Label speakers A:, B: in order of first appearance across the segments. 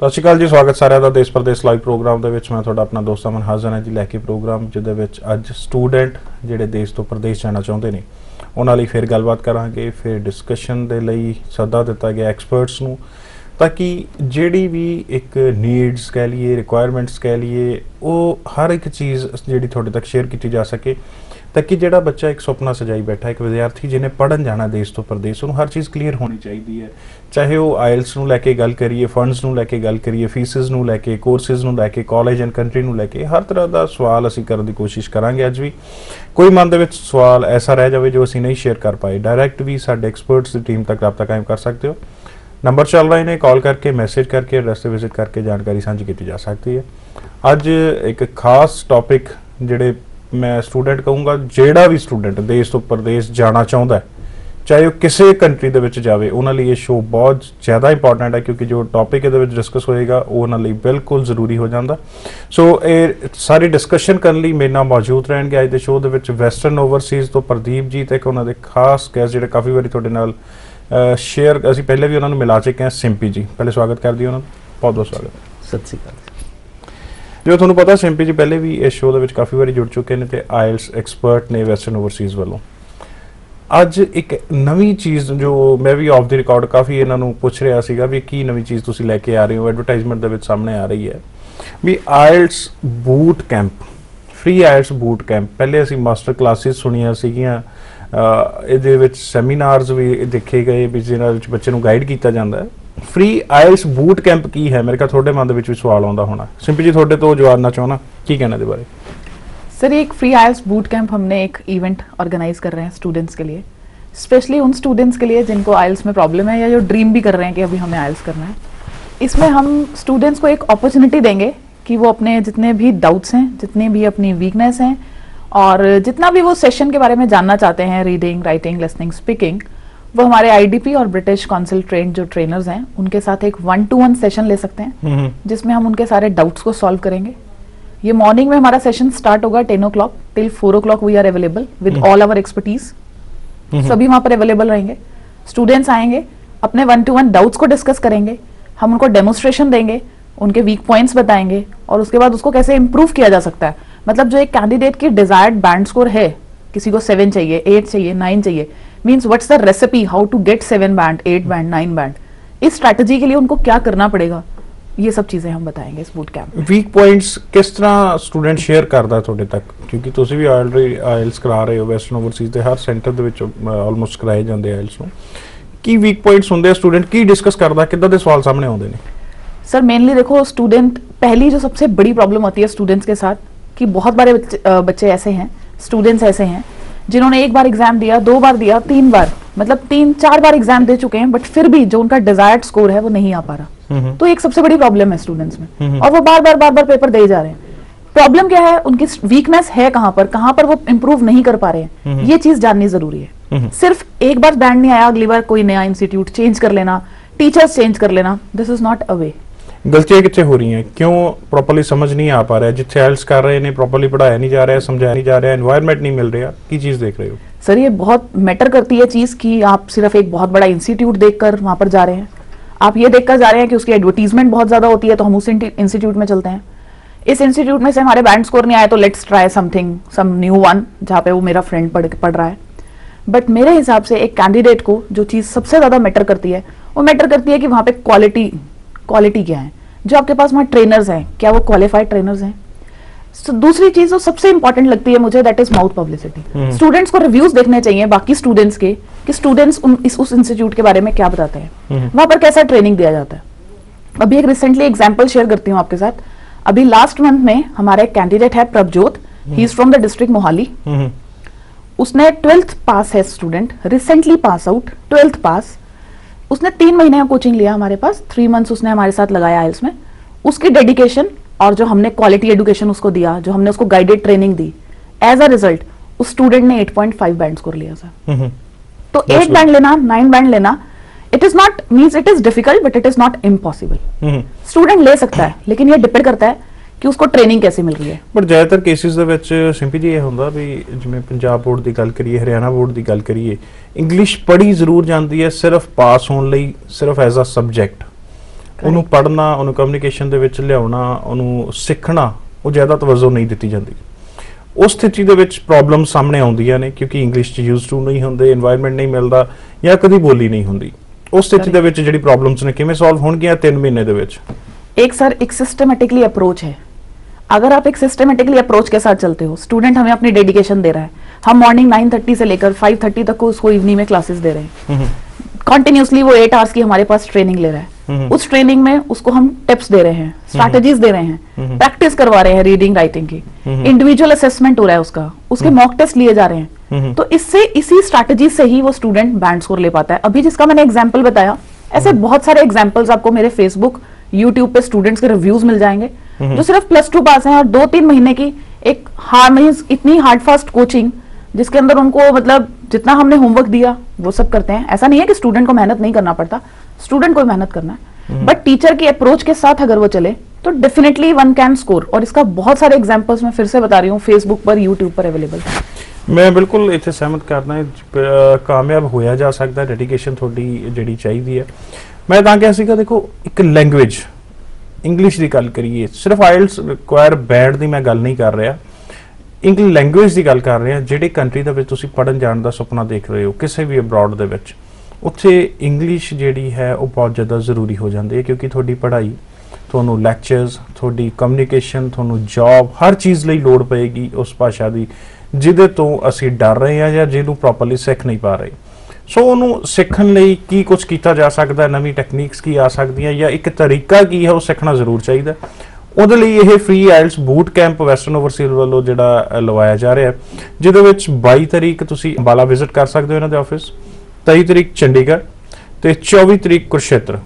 A: ਸਤਿ ਸ਼੍ਰੀ ਅਕਾਲ ਜੀ, ਸਵਾਗਤ ਸਾਰਿਆਂ ਦਾ ਦੇਸ਼ ਪ੍ਰਦੇਸ਼ ਲਾਈਵ ਪ੍ਰੋਗਰਾਮ ਦੇ ਵਿੱਚ। ਮੈਂ ਤੁਹਾਡਾ ਆਪਣਾ ਦੋਸਤ ਅਮਨ ਹਾਜ਼ਰ ਹਾਂ ਜੀ ਲੈ ਕੇ ਪ੍ਰੋਗਰਾਮ, ਜਿਹਦੇ ਵਿੱਚ ਅੱਜ ਸਟੂਡੈਂਟ ਜਿਹੜੇ ਦੇਸ਼ ਤੋਂ ਪ੍ਰਦੇਸ਼ ਜਾਣਾ ਚਾਹੁੰਦੇ ਨੇ ਉਹਨਾਂ ਲਈ ਫਿਰ ਗੱਲਬਾਤ ਕਰਾਂਗੇ। ਫਿਰ ਡਿਸਕਸ਼ਨ ਦੇ ਲਈ ਸੱਦਾ ਦਿੱਤਾ ਗਿਆ ਐਕਸਪਰਟਸ ਨੂੰ, ਤਾਂ ਕਿ ਜਿਹੜੀ ਵੀ ਇੱਕ ਨੀਡਸ ਕਹਿ ਲਈਏ, ਰਿਕੁਆਇਰਮੈਂਟਸ ਕਹਿ ਲਈਏ, ਉਹ ਹਰ ਇੱਕ ਚੀਜ਼ ਜਿਹੜੀ ਤੁਹਾਡੇ ਤੱਕ ਸ਼ੇਅਰ ਕੀਤੀ ਜਾ ਸਕੇ, ਤਾਂ ਕਿ ਜਿਹੜਾ ਬੱਚਾ ਇੱਕ ਸੁਪਨਾ ਸਜਾਈ ਬੈਠਾ, ਇੱਕ ਵਿਦਿਆਰਥੀ ਜਿਹਨੇ ਪੜ੍ਹਨ ਜਾਣਾ ਦੇਸ਼ ਤੋਂ ਪ੍ਰਦੇਸ਼, ਉਹਨੂੰ ਹਰ ਚੀਜ਼ ਕਲੀਅਰ ਹੋਣੀ ਚਾਹੀਦੀ ਹੈ। ਚਾਹੇ ਉਹ ਆਇਲਸ ਨੂੰ ਲੈ ਕੇ ਗੱਲ ਕਰੀਏ, ਫੰਡਸ ਨੂੰ ਲੈ ਕੇ ਗੱਲ ਕਰੀਏ, ਫੀਸਿਸ ਨੂੰ ਲੈ ਕੇ, ਕੋਰਸਿਸ ਨੂੰ ਲੈ ਕੇ, ਕਾਲਜ ਐਂਡ ਕੰਟਰੀ ਨੂੰ ਲੈ ਕੇ, ਹਰ ਤਰ੍ਹਾਂ ਦਾ ਸਵਾਲ ਅਸੀਂ ਕਰਨ ਦੀ ਕੋਸ਼ਿਸ਼ ਕਰਾਂਗੇ। ਅੱਜ ਵੀ ਕੋਈ ਮਨ ਦੇ ਵਿੱਚ ਸਵਾਲ ਐਸਾ ਰਹਿ ਜਾਵੇ ਜੋ ਅਸੀਂ ਨਹੀਂ ਸ਼ੇਅਰ ਕਰ ਪਾਏ, ਡਾਇਰੈਕਟ ਵੀ ਸਾਡੇ ਐਕਸਪਰਟਸ ਦੀ ਟੀਮ ਤੱਕ ਰਾਬਤਾ ਕਾਇਮ ਕਰ ਸਕਦੇ ਹੋ। नंबर चल रहे हैं, कॉल करके, मैसेज करके, एड्रेस से विजिट करके जानकारी साझी की जा सकती है। अज एक खास टॉपिक जिहड़े मैं स्टूडेंट कहूँगा, जिहड़ा भी स्टूडेंट देश तो प्रदेश जाना चाहता है, चाहे वो किसी कंट्री दे विच जावे, उन्हां लई ये शो बहुत ज़्यादा इंपॉर्टेंट है, क्योंकि जो टॉपिक इहदे विच डिस्कस होएगा वो उन्हां लई बिल्कुल जरूरी हो जाता। सो ये सारी डिस्कशन करने लई मेरे नाल मौजूद रहणगे अज दे शो दे विच वैसटर्न ओवरसीज़ तो प्रदीप जी, ते उन्हां दे खास गैस्ट जिहड़े काफ़ी बारी तुहाडे नाल शेयर असीं पहले भी उन्होंने मिला चुके हैं। सिंपी जी, पहले स्वागत कर दिए उन्होंने, बहुत बहुत स्वागत।
B: सत श्री अकाल।
A: जो तुहानूं पता, सिंपी जी पहले भी इस शो दे काफ़ी बारी जुड़ चुके हैं ते आयल्स एक्सपर्ट ने वैसटर्न ओवरसीज़ वालों। अज एक नवीं चीज़ जो मैं भी ऑफ द रिकॉर्ड काफ़ी इन्हों पुछ रहा सीगा भी की नवीं चीज़ तुसीं लैके आ रहे हो, एडवरटाइजमेंट दे विच सामने आ रही है भी IELTS boot camp, free IELTS boot camp. पहले असीं मास्टर क्लासिस सुनिया सीगियां, ਇਹਦੇ ਵਿੱਚ ਸੈਮੀਨਾਰਸ ਵੀ ਦੇਖੇ ਗਏ ਵੀ ਜਿਹਨਾਂ ਵਿੱਚ ਬੱਚੇ ਨੂੰ ਗਾਈਡ ਕੀਤਾ ਜਾਂਦਾ ਹੈ। ਫ੍ਰੀ ਆਇਲਸ ਬੂਟ ਕੈਂਪ ਕੀ ਹੈ? ਮੇਰੇ ਖਿਆਲ ਤੁਹਾਡੇ ਮਨ ਦੇ ਵਿੱਚ ਵੀ ਸਵਾਲ ਆਉਂਦਾ ਹੋਣਾ। ਸਿੰਪੀ ਜੀ ਤੁਹਾਡੇ ਤੋਂ ਜਵਾਬਣਾ ਚਾਹੁੰਦਾ, ਕੀ कहना ਇਹਦੇ ਬਾਰੇ?
C: सर, एक फ्री आयल्स बूट कैंप हमने एक इवेंट ऑर्गेनाइज कर रहे हैं स्टूडेंट्स के लिए, स्पेशली उन स्टूडेंट्स के लिए जिनको आयल्स में प्रॉब्लम है या जो ड्रीम भी कर रहे हैं कि अभी हमें आयल्स करना है। इसमें हम स्टूडेंट्स को एक अपॉर्चुनिटी देंगे कि वो अपने जितने भी डाउट्स हैं, जितनी भी अपनी वीकनेस हैं और जितना भी वो सेशन के बारे में जानना चाहते हैं, रीडिंग, राइटिंग, लिसनिंग, स्पीकिंग, वो हमारे आईडीपी और ब्रिटिश काउंसिल ट्रेंड जो ट्रेनर्स हैं उनके साथ एक 1-to-1 सेशन ले सकते हैं, जिसमें हम उनके सारे डाउट्स को सॉल्व करेंगे। ये मॉर्निंग में हमारा सेशन स्टार्ट होगा 10 o'clock till 4 o'clock। We are available with all our expertise, सभी वहां पर अवेलेबल रहेंगे। स्टूडेंट्स आएंगे, अपने 1-to-1 डाउट्स को डिस्कस करेंगे, हम उनको डेमोन्स्ट्रेशन देंगे, उनके वीक पॉइंट्स बताएंगे और उसके बाद उसको कैसे इंप्रूव किया जा सकता है। मतलब जो एक कैंडिडेट की डिजायर्ड बैंड स्कोर है, किसी को 7 चाहिए, 8 चाहिए, 9 चाहिए, means what's the recipe how to get 7 band, 8 band, 9 band, इस स्ट्रैटेजी के लिए उनको क्या करना पड़ेगा, ये सब चीजें हम बताएंगे इस बूट कैंप में।
A: वीक पॉइंट्स किस तरह स्टूडेंट शेयर करता है ਤੁਹਾਡੇ ਤੱਕ, क्योंकि ਤੁਸੀਂ ਵੀ ਆਲਰੇਡੀ ਆਇਲਸ ਕਰਾ ਰਹੇ ਹੋ ਵੈਸਟਰਨ ਓਵਰਸੀਜ਼ ਦੇ ਹਰ ਸੈਂਟਰ ਦੇ ਵਿੱਚ ਆਲਮੋਸਟ ਕਰਾਏ ਜਾਂਦੇ ਆਇਲਸ ਨੂੰ। ਕੀ ਵੀਕ ਪੁਆਇੰਟਸ ਹੁੰਦੇ ਆ, ਸਟੂਡੈਂਟ ਕੀ डिस्कस करता, किद्दां ਦੇ सवाल सामने आउंदे ने?
C: सर, मेनली देखो, स्टूडेंट पहली जो सबसे बड़ी प्रॉब्लम होती है स्टूडेंट्स के साथ कि बहुत बारे बच्चे ऐसे हैं, स्टूडेंट्स ऐसे हैं जिन्होंने एक बार एग्जाम दिया, 2 बार दिया, 3 बार, मतलब 3-4 बार एग्जाम दे चुके हैं, बट फिर भी जो उनका डिजायर्ड स्कोर है वो नहीं आ पा रहा। तो एक सबसे बड़ी प्रॉब्लम है स्टूडेंट्स में, और वो बार बार पेपर दे जा रहे हैं। प्रॉब्लम क्या है, उनकी वीकनेस है कहाँ पर वो इंप्रूव नहीं कर पा रहे हैं, ये चीज जाननी जरूरी है। सिर्फ एक बार बैंड नहीं आया, अगली बार कोई नया इंस्टीट्यूट चेंज कर लेना, टीचर्स चेंज कर लेना, दिस इज नॉट अ वे।
A: गलतियां कितने हो रही हैं, क्यों प्रॉपर्ली समझ नहीं आ पा रहा है, जिथे आइल्स कर रहे हैं प्रॉपर्ली पढ़ाया नहीं जा रहा है, समझाया नहीं जा रहा है, एनवायरनमेंट नहीं मिल रहा, की चीज देख रहे हो?
C: सर, ये बहुत मैटर करती है चीज कि आप सिर्फ एक बहुत बड़ा इंस्टीट्यूट देखकर वहां पर जा रहे हैं, आप ये देखकर जा रहे हैं कि उसकी एडवर्टीजमेंट बहुत ज्यादा होती है तो हम उस इंस्टीट्यूट में चलते हैं। इस इंस्टीट्यूट में से हमारे बैंड स्कोर नहीं आया तो let's try something, some new one जहाँ पे वो मेरा फ्रेंड पढ़ रहा है। बट मेरे हिसाब से एक कैंडिडेट को जो चीज सबसे ज्यादा मैटर करती है, वो मैटर करती है कि वहां पे क्वालिटी क्या है, जो आपके पास वहाँ ट्रेनर्स हैं, क्या वो क्वालिफाइड ट्रेनर्स हैं। दूसरी चीज जो सबसे इंपॉर्टेंट लगती है मुझे, that is mouth publicity. Students को रिव्यूज देखने चाहिए बाकी स्टूडेंट्स के, कि स्टूडेंट्स उस इंस्टीट्यूट के बारे में क्या बताते हैं, वहां पर कैसा ट्रेनिंग दिया जाता है। अभी एक रिसेंटली एग्जांपल शेयर करती हूँ आपके साथ। अभी लास्ट मंथ में हमारा एक कैंडिडेट है Prabhjot, he is from the district Mohali. उसने 12th पास है student, recently pass out, 12th पास। उसने 3 महीने का कोचिंग लिया हमारे पास, 3 मंथ्स उसने हमारे साथ लगाया आइल्स में। उसकी डेडिकेशन और जो हमने क्वालिटी एजुकेशन उसको दिया, जो हमने उसको गाइडेड ट्रेनिंग दी, एज अ रिजल्ट उस स्टूडेंट ने 8.5 बैंड स्कोर लिया सर। तो 8 बैंड लेना, 9 बैंड लेना, it is not means it is difficult but it is not impossible. Student ले सकता है, लेकिन ये डिपेंड करता है कि उसको ट्रेनिंग कैसे मिल रही है।
A: पर ज़्यादातर केसिस ਦੇ ਵਿੱਚ ਸਿੰਪੀ ਜੀ ਇਹ ਹੁੰਦਾ ਵੀ ਜਿਵੇਂ ਪੰਜਾਬ ਬੋਰਡ ਦੀ ਗੱਲ ਕਰੀਏ, ਹਰਿਆਣਾ ਬੋਰਡ ਦੀ ਗੱਲ ਕਰੀਏ, ਇੰਗਲਿਸ਼ ਪੜ੍ਹੀ ਜ਼ਰੂਰ ਜਾਂਦੀ ਹੈ ਸਿਰਫ ਪਾਸ ਹੋਣ ਲਈ, ਸਿਰਫ ਐਜ਼ ਅ ਸਬਜੈਕਟ, ਉਹਨੂੰ ਪੜ੍ਹਨਾ, ਉਹਨੂੰ ਕਮਿਊਨੀਕੇਸ਼ਨ ਦੇ ਵਿੱਚ ਲਿਆਉਣਾ, ਉਹਨੂੰ ਸਿੱਖਣਾ, ਉਹ ਜ਼ਿਆਦਾ ਤਵੱਜੋ ਨਹੀਂ ਦਿੱਤੀ ਜਾਂਦੀ। ਉਸ ਸਥਿਤੀ ਦੇ ਵਿੱਚ ਪ੍ਰੋਬਲਮ ਸਾਹਮਣੇ ਆਉਂਦੀਆਂ ਨੇ ਕਿਉਂਕਿ ਇੰਗਲਿਸ਼ 'ਚ ਯੂਜ਼ ਟੂ ਨਹੀਂ ਹੁੰਦੇ, এনवायरमेंट ਨਹੀਂ ਮਿਲਦਾ ਜਾਂ ਕਦੀ ਬੋਲੀ ਨਹੀਂ ਹੁੰਦੀ। ਉਸ ਸਥਿਤੀ ਦੇ ਵਿੱਚ ਜਿਹੜੀ ਪ੍ਰੋਬਲਮਸ ਨੇ ਕਿਵੇਂ ਸੋਲਵ ਹੋਣਗੀਆਂ 3 ਮਹੀਨੇ ਦੇ ਵਿੱਚ?
C: एक सर एक सिस्टमेटिकली अप्रोच है। अगर आप एक सिस्टमेटिकली अप्रोच के साथ चलते हो, स्टूडेंट हमें अपनी डेडिकेशन दे रहा है, हम मॉर्निंग 9:30 से लेकर 5:30 तक को उसको इवनिंग में क्लासेस दे रहे हैं, कंटिन्यूसली वो 8 आवर्स की हमारे पास ट्रेनिंग ले रहा है, उस ट्रेनिंग में उसको हम टिप्स दे रहे हैं, स्ट्रैटेजीज दे रहे हैं, प्रैक्टिस करवा रहे हैं रीडिंग राइटिंग की, इंडिविजुअल असेसमेंट हो रहा है उसका, उसके मॉक टेस्ट लिए जा रहे हैं। तो इससे इसी स्ट्रैटेजी से ही वो स्टूडेंट बैंड स्कोर ले पाता है। अभी जिसका मैंने एग्जाम्पल बताया, ऐसे बहुत सारे एग्जाम्पल्स आपको मेरे फेसबुक यूट्यूब पे स्टूडेंट्स के रिव्यूज मिल जाएंगे जो सिर्फ +2 पास हैं और 2-3 महीने की एक इतनी हार्ड फास्ट कोचिंग जिसके अंदर उनको मतलब जितना हमने होमवर्क दिया वो सब करते हैं। ऐसा नहीं है कि स्टूडेंट को मेहनत नहीं करना पड़ता, स्टूडेंट को मेहनत करना है, बट टीचर की अप्रोच के साथ अगर वो चले तो डेफिनेटली वन कैन स्कोर। और इसका बहुत सारे एग्जांपल्स मैं फिर से बता रही हूँ, फेसबुक पर, यूट्यूब पर अवेलेबल है।
A: मैं बिल्कुल इत्थे सहमत करना है, कामयाब होया जा सकता है, डेडिकेशन थोड़ी जिहड़ी चाहिदी है। मैं तां किहा सीगा, देखो एक लैंग्वेज इंग्लिश की गल करिए, सिर्फ आइल्स रिक्वायर बैड की मैं गल नहीं कर रहा, इंग्लिश लैंग्वेज की गल कर रहे हैं। जिहड़ी कंट्री दे विच तुसीं पढ़न जाण दा सुपना देख रहे हो किसी भी अब्रॉड दे विच, उत्थे इंग्लिश जिहड़ी है वो बहुत ज़्यादा जरूरी हो जाती है क्योंकि थोड़ी पढ़ाई, थोनू लैक्चरस, थोड़ी कम्यूनीकेशन, थोनू जॉब, हर चीज़ लई लोड़ पेगी उस भाषा की जिहदे तो असीं डर रहे हैं या जिहनूं प्रॉपरली सीख नहीं पा रहे। सो ਉਹਨੂੰ ਸਿੱਖਣ ਲਈ ਕੀ ਕੁਝ ਕੀਤਾ ਜਾ ਸਕਦਾ, ਨਵੀਂ ਟੈਕਨੀਕਸ ਕੀ ਆ ਸਕਦੀਆਂ ਜਾਂ ਇੱਕ ਤਰੀਕਾ ਕੀ ਹੈ, ਉਹ ਸਿੱਖਣਾ ਜ਼ਰੂਰ ਚਾਹੀਦਾ। ਉਹਦੇ ਲਈ ਇਹ free IELTS boot camp western Overseas ਵੱਲੋਂ ਜਿਹੜਾ ਲਵਾਇਆ ਜਾ ਰਿਹਾ, ਜਿਹਦੇ ਵਿੱਚ 22 ਤਰੀਕ ਤੁਸੀਂ ਅੰਬਾਲਾ ਵਿਜ਼ਿਟ ਕਰ ਸਕਦੇ ਹੋ ਇਹਨਾਂ ਦੇ ਆਫਿਸ, 23 ਤਰੀਕ ਚੰਡੀਗੜ੍ਹ ਤੇ 24 ਤਰੀਕ ਕੁਰੂਕਸ਼ੇਤਰ।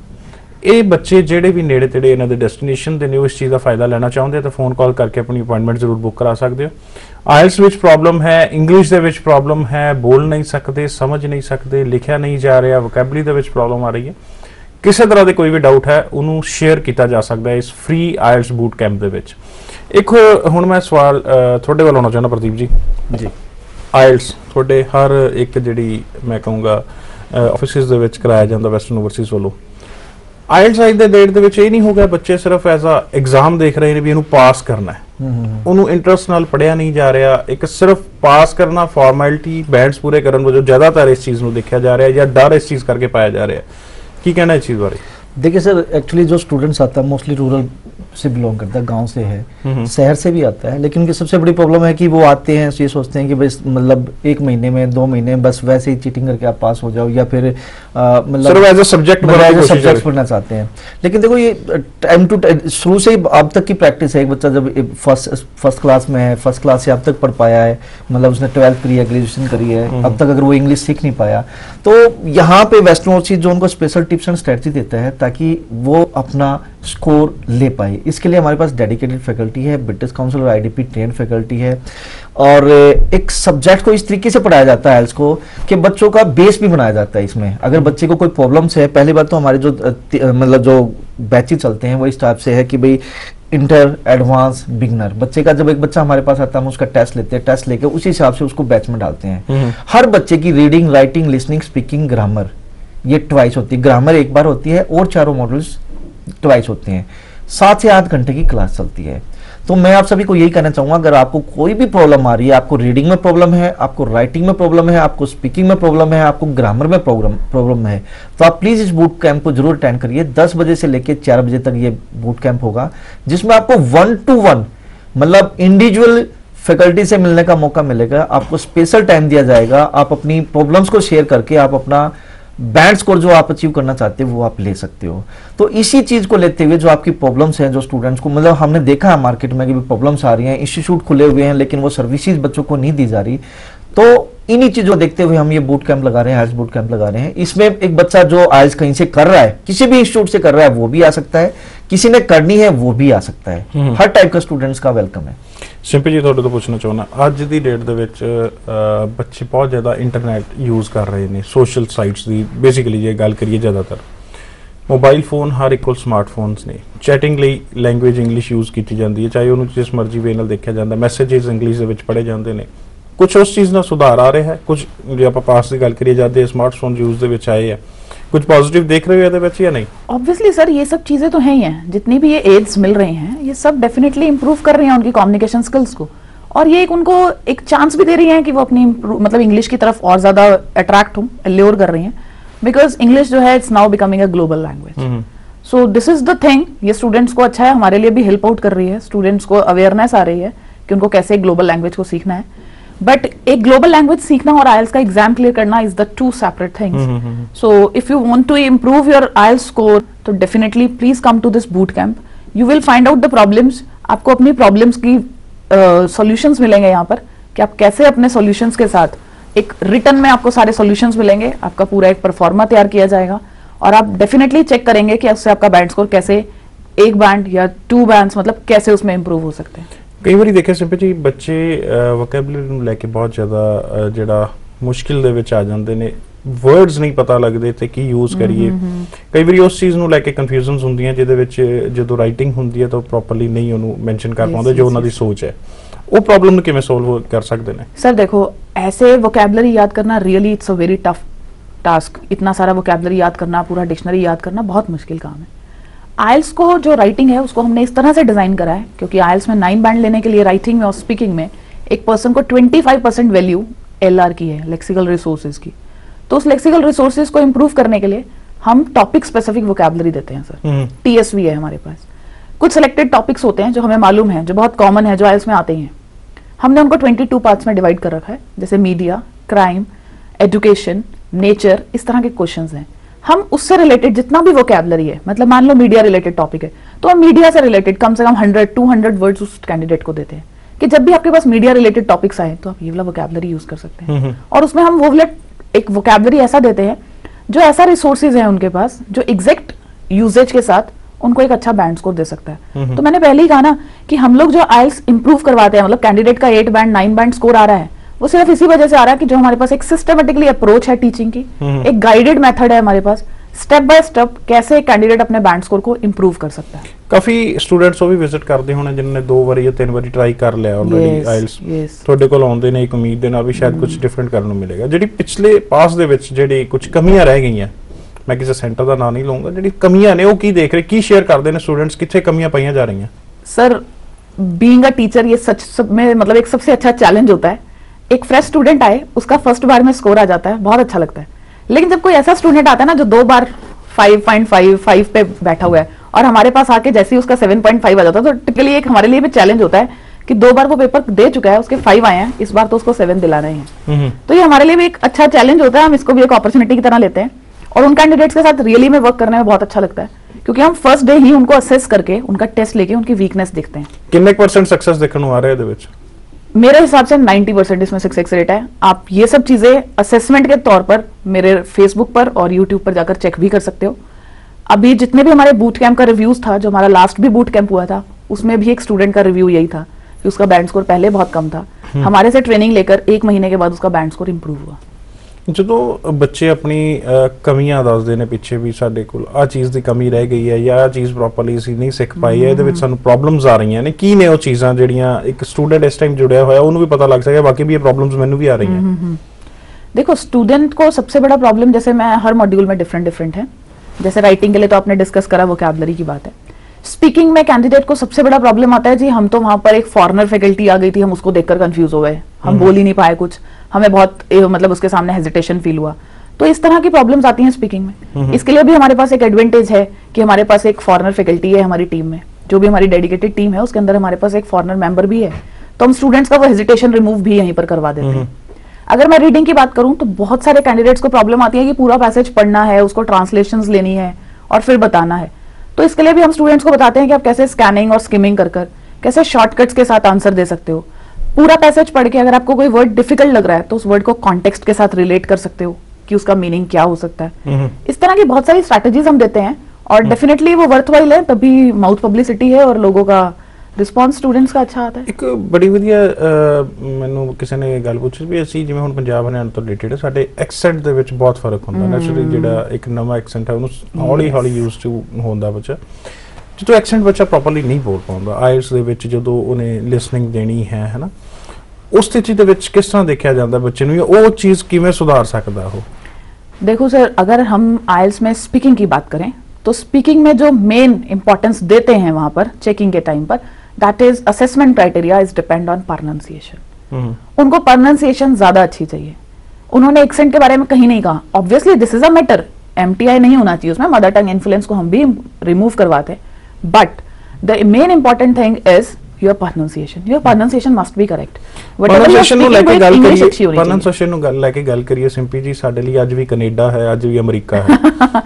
A: ਇਹ ਬੱਚੇ ਜਿਹੜੇ ਵੀ ਨੇੜੇ ਤੇੜੇ ਇਹਨਾਂ ਦੇ ਡੈਸਟੀਨੇਸ਼ਨ ਦੇ ਨੇ ਉਹ ਇਸ ਚੀਜ਼ ਦਾ ਫਾਇਦਾ ਲੈਣਾ ਚਾਹੁੰਦੇ ਤਾਂ ਫੋਨ ਕਾਲ ਕਰਕੇ ਆਪਣੀ ਅਪਾਇੰਟਮੈਂਟ ਜ਼ਰੂਰ ਬੁੱਕ ਕਰਾ ਸਕਦੇ ਹੋ। आयल्स विच प्रॉब्लम है, इंग्लिश दे विच प्रॉब्लम है, बोल नहीं सकते, समझ नहीं सकते, लिखा नहीं जा रहा, वोकैबुलरी दे विच प्रॉब्लम आ रही है, किसी तरह के कोई भी डाउट है उन्होंने शेयर किया जा सकता है इस फ्री आयल्स बूट कैंप दे विच। एक हुण मैं सवाल थोड़े वाल आना चाहना प्रदीप जी, आयल्स थोड़े हर एक जिहड़ी मैं कहूँगा ऑफिसिस दे विच कराया जाता वैसटर्न ओवरसीज वालों, आयल्स अज के डेट दे विच ये नहीं हो गया बच्चे सिर्फ एज अ एग्जाम देख रहे हैं भी इहनूं पास करना है, उन्होंने इंटरस्ट नाल पढ़िया नहीं जा रहा, एक सिर्फ पास करना फॉर्मैलिटी बैंड्स पूरे करने वजों ज़्यादातर इस चीज़ को देखा जा रहा है या डर इस चीज़ करके पाया जा रहा है। की कहना है इस चीज़ बारे?
B: देखिए सर, एक्चुअली जो स्टूडेंट्स आता है मोस्टली रूरल से बिलोंग करता है, गांव से है, शहर से भी आता है, लेकिन उनकी सबसे बड़ी प्रॉब्लम है कि वो आते हैं ये सोचते हैं कि बस मतलब 1 महीने में 2 महीने बस वैसे ही चीटिंग करके आप पास हो जाओ या फिर मतलब
A: एज अ सब्जेक्ट
B: पढ़ना चाहते हैं। लेकिन देखो ये टाइम टू टाइम शुरू से ही अब तक की प्रैक्टिस है। एक बच्चा जब फर्स्ट क्लास में है, फर्स्ट क्लास से अब तक पढ़ पाया है, मतलब उसने 12th करी है, ग्रेजुएशन करी है, अब तक अगर वो इंग्लिश सीख नहीं पाया तो यहाँ पे वेस्टर्न ओवरसीज जो उनको स्पेशल टिप्स एंड स्ट्रेटजी देता है ताकि वो अपना स्कोर ले पाए। इसके लिए हमारे पास डेडिकेटेड फैकल्टी है, ब्रिटिश काउंसिल और IDP ट्रेन फैकल्टी है, और एक सब्जेक्ट को इस तरीके से पढ़ाया जाता है आइल्स को कि बच्चों का बेस भी बनाया जाता है। इसमें अगर बच्चे को कोई प्रॉब्लम्स है, पहली बात तो हमारे जो मतलब जो बैचेज चलते हैं वो इस टाइप से है कि भाई इंटर, एडवांस, बिगनर। बच्चे का जब एक बच्चा हमारे पास आता है हम उसका टेस्ट लेते हैं, टेस्ट लेके उसी हिसाब से उसको बैच में डालते हैं। हर बच्चे की reading, writing, listening, speaking, grammar ये ट्वाइस होती है। ग्रामर एक बार होती है और चारों मॉड्यूल्स ट्वाइस होते हैं। 7 से 8 घंटे की क्लास चलती है। तो मैं आप सभी को यही कहना चाहूंगा, अगर आपको कोई भी प्रॉब्लम आ रही है, आपको रीडिंग में प्रॉब्लम है, आपको राइटिंग में प्रॉब्लम है, आपको स्पीकिंग में प्रॉब्लम है, आपको ग्रामर में प्रॉब्लम है, तो आप प्लीज इस बूट कैंप को जरूर अटेंड करिए। 10 बजे से लेकर 4 बजे तक ये बूट कैंप होगा, जिसमें आपको 1-to-1 मतलब इंडिविजुअल फैकल्टी से मिलने का मौका मिलेगा। आपको स्पेशल टाइम दिया जाएगा, आप अपनी प्रॉब्लम्स को शेयर करके आप अपना बैंड स्कोर जो आप अचीव करना चाहते हो वो आप ले सकते हो। तो इसी चीज को लेते हुए जो आपकी प्रॉब्लम्स हैं, जो स्टूडेंट्स को मतलब हमने देखा है मार्केट में कि प्रॉब्लम्स आ रही हैं, इंस्टीट्यूट खुले हुए हैं लेकिन वो सर्विसेज बच्चों को नहीं दी जा रही, तो इन्हीं चीजों को देखते हुए हम ये बूट कैंप लगा रहे हैं, आइल्स बूट कैंप लगा रहे हैं। इसमें एक बच्चा जो आइल्स कहीं से कर रहा है, किसी भी इंस्टीट्यूट से कर रहा है वो भी आ सकता है, किसी ने करनी है वो भी आ सकता है। हर टाइप का स्टूडेंट्स का वेलकम है।
A: सिंपल जी ਤੁਹਾਡੇ ਤੋਂ ਪੁੱਛਣਾ ਚਾਹੁੰਦਾ, ਅੱਜ ਦੀ ਡੇਟ ਦੇ ਵਿੱਚ ਬੱਚੇ ਬਹੁਤ ਜ਼ਿਆਦਾ ਇੰਟਰਨੈਟ ਯੂਜ਼ ਕਰ ਰਹੇ ਨੇ, ਸੋਸ਼ਲ ਸਾਈਟਸ ਦੀ ਬੇਸਿਕਲੀ ਜੇ ਗੱਲ ਕਰੀਏ ਜ਼ਿਆਦਾਤਰ मोबाइल फोन हर एक कोल स्मार्टफोन्स ने, चैटिंग ਲਈ लैंग्वेज इंग्लिश यूज़ की जाती है, चाहे उन्होंने जिस मर्जी वे नाल देखा जाता, मैसेजेस इंग्लिश ਦੇ ਵਿੱਚ पढ़े जाते हैं। कुछ उस चीज़ ਨਾਲ सुधार आ रहा है, कुछ जो आप पास की गल करिए जाते स्मार्टफोन यूज़ ਦੇ ਵਿੱਚ आए हैं, कुछ पॉजिटिव देख रहे हो ਇਹਦੇ ਵਿੱਚ या नहीं?
C: ऑब्वियसली सर ये सब चीजें तो हैं ही हैं, जितनी भी ये एड्स मिल रही हैं ये सब डेफिनेटली इंप्रूव कर रही हैं उनकी कम्युनिकेशन स्किल्स को, और ये उनको एक चांस भी दे रही हैं कि वो अपनी मतलब इंग्लिश की तरफ और ज्यादा अट्रैक्ट हो, ल्योर कर रही हैं, बिकॉज इंग्लिश जो है it's now becoming a global language. So this is the thing, ये स्टूडेंट्स को अच्छा है, हमारे लिए भी हेल्प आउट कर रही है, स्टूडेंट्स को अवेयरनेस आ रही है कि उनको कैसे ग्लोबल लैंग्वेज को सीखना है. बट एक ग्लोबल लैंग्वेज सीखना और आइल्स का एग्जाम क्लियर करना is the two separate things. So if you want to improve your IELTS score तो definitely please come to this boot camp. You will find out the problems, आपको अपनी problems की solutions मिलेंगे यहाँ पर कि आप कैसे अपने सॉल्यूशंस के साथ एक रिटर्न में आपको सारे सॉल्यूशंस मिलेंगे, आपका पूरा एक परफॉर्मा तैयार किया जाएगा और आप डेफिनेटली चेक करेंगे कि उससे आपका बैंड स्कोर कैसे एक बैंड या 2 बैंड्स मतलब कैसे उसमें इंप्रूव हो सकते हैं.
A: ਕਈ ਵਾਰੀ ਦੇਖਿਆ ਸਿੰਪਲ ਜੀ ਬੱਚੇ ਵੋਕੈਬਲਰੀ ਨੂੰ ਲੈ ਕੇ ਬਹੁਤ ਜ਼ਿਆਦਾ ਜਿਹੜਾ ਮੁਸ਼ਕਿਲ ਦੇ ਵਿੱਚ ਆ ਜਾਂਦੇ ਨੇ, ਵਰਡਸ ਨਹੀਂ ਪਤਾ ਲੱਗਦੇ ਤੇ ਕੀ ਯੂਜ਼ ਕਰੀਏ. ਕਈ ਵਾਰੀ ਉਸ ਚੀਜ਼ ਨੂੰ ਲੈ ਕੇ ਕਨਫਿਊਜ਼ਨਸ ਹੁੰਦੀਆਂ ਜਿਹਦੇ ਵਿੱਚ ਜਦੋਂ ਰਾਈਟਿੰਗ ਹੁੰਦੀ ਹੈ ਤਾਂ ਪ੍ਰੋਪਰਲੀ ਨਹੀਂ ਉਹਨੂੰ ਮੈਂਸ਼ਨ ਕਰ ਪਾਉਂਦੇ ਜੋ ਉਹਨਾਂ ਦੀ ਸੋਚ ਹੈ. वो प्रॉब्लम किवें सोल्व कर सकते हैं?
C: सर देखो ऐसे वोकैबुलरी याद करना really it's a very tough task. इतना सारा वोकैबुलरी याद करना, पूरा डिक्शनरी याद करना बहुत मुश्किल काम है. आइल्स को जो राइटिंग है उसको हमने इस तरह से डिजाइन करा है क्योंकि आइल्स में 9 बैंड लेने के लिए राइटिंग में और स्पीकिंग में एक पर्सन को 25% वैल्यू LR की है, लेक्सिकल रिसोर्सेज की. तो उस लेक्सिकल रिसोर्सेज को इंप्रूव करने के लिए हम टॉपिक स्पेसिफिक वोकैबुलरी देते हैं सर. TSV है हमारे पास. कुछ सिलेक्टेड टॉपिक्स होते हैं जो हमें मालूम है, जो बहुत कॉमन है, जो आइल्स में आते हैं. हमने उनको 22 पार्ट्स में डिवाइड कर रखा है, जैसे मीडिया, क्राइम, एजुकेशन, नेचर, इस तरह के क्वेश्चंस हैं. हम उससे रिलेटेड जितना भी वोकैबुलरी है, मतलब मान लो मीडिया रिलेटेड टॉपिक है तो हम मीडिया से रिलेटेड कम से कम 100-200 वर्ड्स उस कैंडिडेट को देते हैं कि जब भी आपके पास मीडिया रिलेटेड टॉपिक्स आए तो आप ये वाला वोकैबुलरी यूज कर सकते हैं. और उसमें हम वो वाला एक वोकैबुलरी ऐसा देते हैं जो ऐसा रिसोर्सेज है उनके पास जो एग्जैक्ट यूजेज के साथ उनको एक अच्छा बैंड स्कोर दे सकता है. तो मैंने पहले ही कहा ना कि हम लोग जो आइल्स इंप्रूव करवाते हैं, मतलब कैंडिडेट का 8 बैंड 9 बैंड स्कोर आ रहा है, वो सिर्फ इसी वजह से आ रहा है कि जो हमारे पास एक सिस्टमेटिकली अप्रोच है टीचिंग की, एक गाइडेड मेथड है हमारे पास, स्टेप बाय स्टेप कैसे कैंडिडेट अपने बैंड स्कोर को इंप्रूव कर सकता है.
A: काफी स्टूडेंट्स वो भी विजिट करते होने जिन्होंने 2 बारी या 3 बारी ट्राई कर लिया ऑलरेडी आइल्स, ਤੁਹਾਡੇ ਕੋਲ ਆਉਂਦੇ ਨੇ ਇੱਕ ਉਮੀਦ ਦੇ ਨਾਲ ਵੀ ਸ਼ਾਇਦ ਕੁਝ ਡਿਫਰੈਂਟ ਕਰਨ ਨੂੰ ਮਿਲੇਗਾ. ਜਿਹੜੀ ਪਿਛਲੇ ਪਾਸ ਦੇ ਵਿੱਚ ਜਿਹੜੀ ਕੁਝ ਕਮੀਆਂ ਰਹਿ ਗਈਆਂ, मैं किसी सेंटर का नाम नहीं लूंगा, जी कमियां ने वो की देख रहे, की शेयर करते हैं स्टूडेंट्स, कितने कमियां पाई जा रही हैं?
C: सर बीइंग अ टीचर ये सच सब में मतलब एक सबसे अच्छा चैलेंज होता है. एक फ्रेश स्टूडेंट आए, उसका फर्स्ट बार में स्कोर आ जाता है, बहुत अच्छा लगता है. लेकिन जब कोई ऐसा स्टूडेंट आता है ना जो 2 बार 5.5 पे बैठा हुआ है और हमारे पास आके जैसे ही उसका 7.5 आ जाता है तो टिपिकली एक हमारे लिए भी चैलेंज होता है कि 2 बार वो पेपर दे चुका है, उसके 5 आए हैं, इस बार तो उसको 7 दिलाने हैं. तो ये हमारे लिए भी एक अच्छा चैलेंज होता है, हम इसको भी एक अपॉर्चुनिटी की तरह लेते हैं और उन कैंडिडेट्स के साथ रियली में वर्क करने में बहुत अच्छा लगता है क्योंकि हम फर्स्ट डे ही उनको असेस करके उनका टेस्ट लेके उनकी वीकनेस देखते हैं.
A: कितने % सक्सेस देखने आ रहे हैं ਇਹਦੇ ਵਿੱਚ?
C: मेरे हिसाब से 90% इसमें सक्सेस रेट है. आप ये सब चीजें असेसमेंट के तौर पर मेरे फेसबुक पर और यूट्यूब पर जाकर चेक भी कर सकते हो. अभी जितने भी हमारे बूट कैंप का रिव्यूज था, जो हमारा लास्ट भी बूट कैंप हुआ था, उसमें भी एक स्टूडेंट का रिव्यू यही था कि उसका बैंड स्कोर पहले बहुत कम था. हमारे से ट्रेनिंग लेकर 1 महीने के बाद उसका बैंड स्कोर इंप्रूव हुआ.
A: ਜਦੋਂ ਬੱਚੇ ਆਪਣੀ ਕਮੀਆਂ ਦੱਸਦੇ ਨੇ ਪਿੱਛੇ ਵੀ ਸਾਡੇ ਕੋਲ ਆਹ ਚੀਜ਼ ਦੀ ਕਮੀ ਰਹਿ ਗਈ ਹੈ ਜਾਂ ਆਹ ਚੀਜ਼ ਪ੍ਰੋਪਰਲੀ ਅਸੀਂ ਨਹੀਂ ਸਿੱਖ ਪਾਈ ਹੈ, ਇਹਦੇ ਵਿੱਚ ਸਾਨੂੰ ਪ੍ਰੋਬਲਮਸ ਆ ਰਹੀਆਂ ਨੇ, ਕੀ ਨੇ ਉਹ ਚੀਜ਼ਾਂ ਜਿਹੜੀਆਂ ਇੱਕ ਸਟੂਡੈਂਟ ਇਸ ਟਾਈਮ जुड़ਿਆ ਹੋਇਆ ਉਹਨੂੰ भी पता लग सके बाकी भी ये प्रॉब्लम्स मैंने भी आ रही हैं?
C: देखो स्टूडेंट को सबसे बड़ा प्रॉब्लम, जैसे मैं हर मॉड्यूल में डिफरेंट है, जैसे राइटिंग के लिए तो आपने डिस्कस करा वोकैबुलरी की बात है. स्पीकिंग में कैंडिडेट को सबसे बड़ा प्रॉब्लम आता है जी हम तो वहां पर एक फॉरेनर फैकल्टी आ गई थी, हम उसको देखकर कंफ्यूज हो गए, हम बोल ही नहीं पाए कुछ, हमें बहुत मतलब उसके सामने हेजिटेशन फील हुआ. तो इस तरह की प्रॉब्लम्स आती हैं स्पीकिंग में. इसके लिए भी हमारे पास एक एडवांटेज है कि हमारे पास एक फॉरेनर फैकल्टी है हमारी टीम में, जो भी हमारी डेडिकेटेड टीम है उसके अंदर हमारे पास एक फॉरेनर मेंबर भी है, तो हम स्टूडेंट्स का वो हेजिटेशन रिमूव भी यहीं पर करवा देते हैं. अगर मैं रीडिंग की बात करूं तो बहुत सारे कैंडिडेट्स को प्रॉब्लम आती है कि पूरा पैसेज पढ़ना है, उसको ट्रांसलेशंस लेनी है और फिर बताना है. तो इसके लिए भी हम स्टूडेंट्स को बताते हैं कि आप कैसे स्कैनिंग और स्किमिंग कर कैसे शॉर्टकट्स के साथ आंसर दे सकते हो. पूरा पैसेज पढ़ के अगर आपको कोई वर्ड डिफिकल्ट लग रहा है तो उस वर्ड को कॉन्टेक्स्ट के साथ रिलेट कर सकते हो कि उसका मीनिंग क्या हो सकता है. इस तरह की बहुत सारी स्ट्रैटेजीज हम देते हैं और डेफिनेटली वो वर्थवाइल है, तभी माउथ पब्लिसिटी है और लोगों का ਰਿਸਪੌਂਸ ਸਟੂਡੈਂਟਸ ਦਾ ਅੱਛਾ आता है.
A: ਇੱਕ ਬੜੀ ਵਧੀਆ ਮੈਨੂੰ ਕਿਸੇ ਨੇ ਗੱਲ ਪੁੱਛੀ ਵੀ ਅਸੀਂ ਜਿਵੇਂ ਹੁਣ ਪੰਜਾਬ ਹਰਿਆਣਾ ਤੋਂ ਰਿਲੇਟਡ ਸਾਡੇ ਐਕਸੈਂਟ ਦੇ ਵਿੱਚ ਬਹੁਤ ਫਰਕ ਹੁੰਦਾ. ਨੈਚੁਰਲੀ ਜਿਹੜਾ ਇੱਕ ਨਵਾਂ ਐਕਸੈਂਟ ਹੈ ਉਹਨੂੰ ਹੌਲੀ ਹੌਲੀ ਯੂਜ਼ ਟੂ ਹੁੰਦਾ ਬੱਚਾ. ਜਦੋਂ ਐਕਸੈਂਟ ਬੱਚਾ ਪ੍ਰੋਪਰਲੀ ਨਹੀਂ ਬੋਲ ਪਾਉਂਦਾ ਆਇਲਸ ਦੇ ਵਿੱਚ, ਜਦੋਂ ਉਹਨੇ ਲਿਸਨਿੰਗ ਦੇਣੀ ਹੈ ਹੈ ਨਾ, ਉਸ ਸਥਿਤੀ ਦੇ ਵਿੱਚ ਕਿਸ ਤਰ੍ਹਾਂ ਦੇਖਿਆ ਜਾਂਦਾ ਬੱਚੇ ਨੂੰ, ਉਹ ਚੀਜ਼ ਕਿਵੇਂ ਸੁਧਾਰ ਸਕਦਾ ਉਹ?
C: देखो सर, अगर हम आइल्स में स्पीकिंग की बात करें तो स्पीकिंग में जो मेन इंपॉर्टेंस देते हैं वहां पर चेकिंग के टाइम पर, that is assessment criteria is depend on pronunciation. उनको प्रोनाउंसिएशन ज्यादा अच्छी चाहिए। उन्होंने एक्सेंट के बारे में कहीं नहीं कहा। Obviously this is a matter, MTI नहीं होना चाहिए उसमें, मदर टंग इन्फ्लुएंस को हम भी रिमूव करवाते हैं, but the main important thing is your pronunciation must be correct.
A: pronunciation ਨੂੰ ਲੈ ਕੇ ਗੱਲ ਕਰੀਏ, pronunciation ਨੂੰ ਲੈ ਕੇ ਗੱਲ ਕਰੀਏ ਸਿੰਪੀ ਜੀ, ਸਾਡੇ ਲਈ ਅੱਜ ਵੀ ਕੈਨੇਡਾ ਹੈ, ਅੱਜ ਵੀ ਅਮਰੀਕਾ है,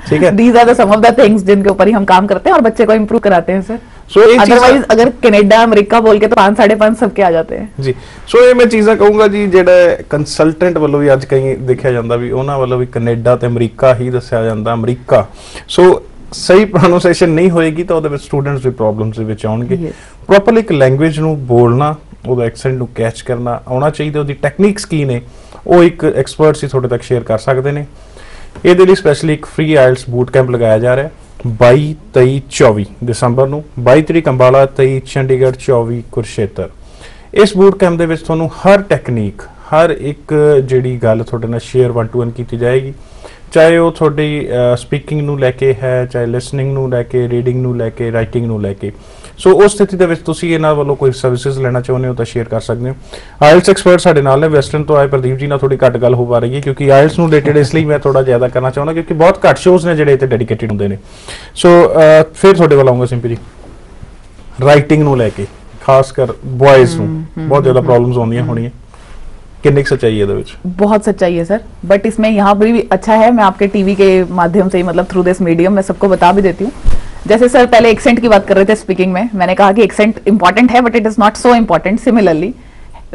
A: ठीक है।
C: These are the some of the things जिनके ऊपर ही हम काम करते हैं और बच्चे को इम्प्रूव कराते हैं सर।
A: सो
C: अदरवाइज अगर कनाडा अमेरिका बोल के तो 5 5.5 सबके आ जाते हैं
A: जी। सो ਇਹ ਮੈਂ ਚੀਜ਼ਾਂ ਕਹੂੰਗਾ ਜੀ, ਜਿਹੜਾ ਕੰਸਲਟੈਂਟ ਵੱਲੋਂ ਵੀ ਅੱਜ ਕਈ ਦੇਖਿਆ ਜਾਂਦਾ ਵੀ ਉਹਨਾਂ ਵੱਲੋਂ ਵੀ ਕੈਨੇਡਾ ਤੇ ਅਮਰੀਕਾ ਹੀ ਦੱਸਿਆ ਜਾਂਦਾ, ਅਮਰੀਕਾ। ਸੋ ਸਹੀ ਪ੍ਰੋਨਾਂਸੀਏਸ਼ਨ ਨਹੀਂ ਹੋਏਗੀ ਤਾਂ ਉਹਦੇ ਵਿੱਚ ਸਟੂਡੈਂਟਸ ਵੀ ਪ੍ਰੋਬਲਮਸ ਦੇ ਵਿੱਚ ਆਉਣਗੇ। ਪ੍ਰੋਪਰਲੀ ਇੱਕ ਲੈਂਗੁਏਜ ਨੂੰ ਬੋਲਣਾ, ਉਹਦਾ ਐਕਸੈਂਟ ਨੂੰ ਕੈਚ ਕਰਨਾ ਆਉਣਾ ਚਾਹੀਦਾ। ਉਹਦੀ ਟੈਕਨੀਕਸ ਕੀ ਨੇ ਉਹ ਇੱਕ ਐਕਸਪਰਟਸ ਹੀ ਤੁਹਾਡੇ ਤੱਕ ਸ਼ੇਅਰ ਕਰ ਸਕਦੇ ਨੇ। ਇਹਦੇ ਲਈ ਸਪੈਸ਼ਲੀ ਇੱਕ ਫ੍ਰੀ ਆਇਲਸ ਬੂਟ ਕੈਂਪ ਲਗਾਇਆ ਜਾ ਰਿਹਾ 22, 23, 24 ਦਸੰਬਰ ਨੂੰ। 22 ਤਰੀਕ ਅੰਬਾਲਾ, 23 ਚੰਡੀਗੜ੍ਹ, 24 ਕੁਰਸ਼ੇਤਰ। ਇਸ ਬੂਟ ਕੈਂਪ ਦੇ ਵਿੱਚ ਤੁਹਾਨੂੰ ਹਰ ਟੈਕਨੀਕ, ਹਰ ਇੱਕ ਜਿਹੜੀ ਗੱਲ ਤੁਹਾਡੇ ਨਾਲ ਸ਼ੇਅਰ 1 to 1 ਕੀਤੀ ਜਾਏਗੀ, ਚਾਹੇ ਉਹ ਤੁਹਾਡੀ ਸਪੀਕਿੰਗ ਨੂੰ ਲੈ ਕੇ ਹੈ, ਚਾਹੇ ਲਿਸਨਿੰਗ ਨੂੰ ਲੈ ਕੇ, ਰੀਡਿੰਗ ਨੂੰ ਲੈ ਕੇ, ਰਾਈਟਿੰਗ ਨੂੰ ਲੈ ਕੇ। ਸੋ ਉਸ ਸਥਿਤੀ ਦੇ ਵਿੱਚ ਤੁਸੀਂ ਇਹਨਾਂ ਵੱਲੋਂ ਕੋਈ ਸਰਵਿਸਿਜ਼ ਲੈਣਾ ਚਾਹੁੰਦੇ ਹੋ ਤਾਂ ਸ਼ੇਅਰ ਕਰ ਸਕਦੇ ਹੋ। ਆਇਲਸ ਐਕਸਪਰਟ ਸਾਡੇ ਨਾਲ ਨੇ, ਵੈਸਟਰਨ ਤੋਂ ਆਏ ਪ੍ਰਦੀਪ ਜੀ ਨਾਲ ਥੋੜੀ ਘੱਟ ਗੱਲ ਹੋ ਪਾ ਰਹੀ ਹੈ ਕਿਉਂਕਿ ਆਇਲਸ ਨੂੰ ਰਿਲੇਟਡ ਇਸ ਲਈ ਮੈਂ ਥੋੜਾ ਜ਼ਿਆਦਾ ਕਰਨਾ ਚਾਹੁੰਦਾ ਕਿਉਂਕਿ ਬਹੁਤ ਘੱਟ ਸ਼ੋਜ਼ ਨੇ ਜਿਹੜੇ ਇੱਥੇ ਡੈਡੀਕੇਟਿਡ ਹੁੰਦੇ ਨੇ। ਸੋ ਫਿਰ ਤੁਹਾਡੇ ਵੱਲ ਆਉਂਗਾ ਸਿੰਪੀ ਜੀ, ਰਾਈਟਿੰਗ ਨੂੰ ਲੈ ਕੇ ਖਾਸ ਕਰ ਬॉयਜ਼ ਨੂੰ ਬਹੁਤ ਜ਼ਿਆਦਾ ਪ੍ਰੋਬਲਮਸ ਆਉਂਦੀਆਂ ਹੋਣੀਆਂ, कितनी सच्चाई है इधर विच?
C: बहुत सच्चाई है सर, बट इसमें यहाँ पर भी अच्छा है, मैं आपके टीवी के माध्यम से ही मतलब थ्रू दिस मीडियम मैं सबको बता भी देती हूँ। जैसे सर पहले एक्सेंट की बात कर रहे थे स्पीकिंग में, मैंने कहा कि एक्सेंट इंपॉर्टेंट है but it is not so important. Similarly